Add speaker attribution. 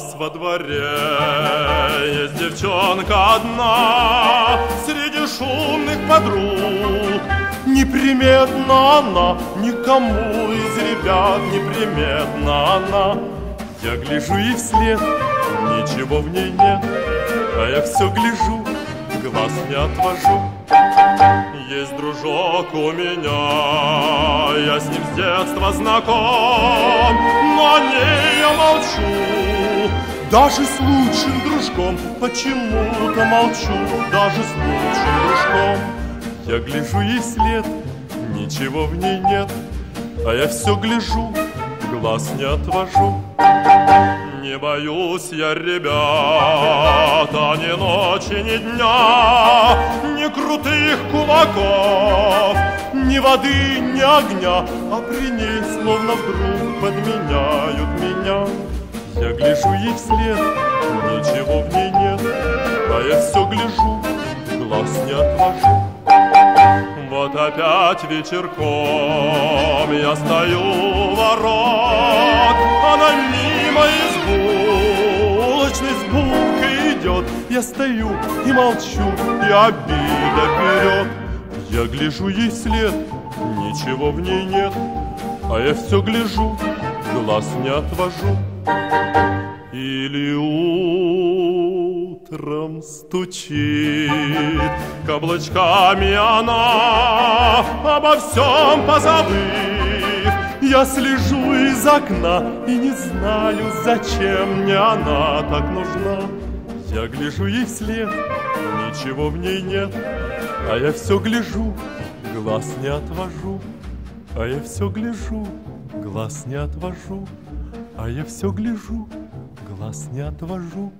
Speaker 1: нас во дворе есть девчонка одна среди шумных подруг. Неприметна она, никому из ребят неприметна она. Я гляжу ей вслед, ничего в ней нет, а я все гляжу, глаз не отвожу. Есть дружок у меня, я с ним с детства знаком, но о ней я молчу. Даже с лучшим дружком почему-то молчу, даже с лучшим дружком. Я гляжу ей вслед, ничего в ней нет, а я все гляжу, глаз не отвожу. Не боюсь я, ребята, ни ночи, ни дня, ни крутых кулаков, ни воды, ни огня, а при ней словно вдруг подменяют меня. Я гляжу ей вслед, ничего в ней нет, а я все гляжу, глаз не отвожу. Вот опять вечерком я стою у ворот, она мимо из булочной с булкой идет. Я стою и молчу, и обида берет. Я гляжу ей вслед, ничего в ней нет, а я все гляжу, глаз не отвожу. Или утром стучит каблучками она, обо всем позабыв. Я слежу из окна и не знаю, зачем мне она так нужна. Я гляжу ей вслед, ничего в ней нет, а я все гляжу, глаз не отвожу. А я все гляжу, глаз не отвожу. А я все гляжу, глаз не отвожу.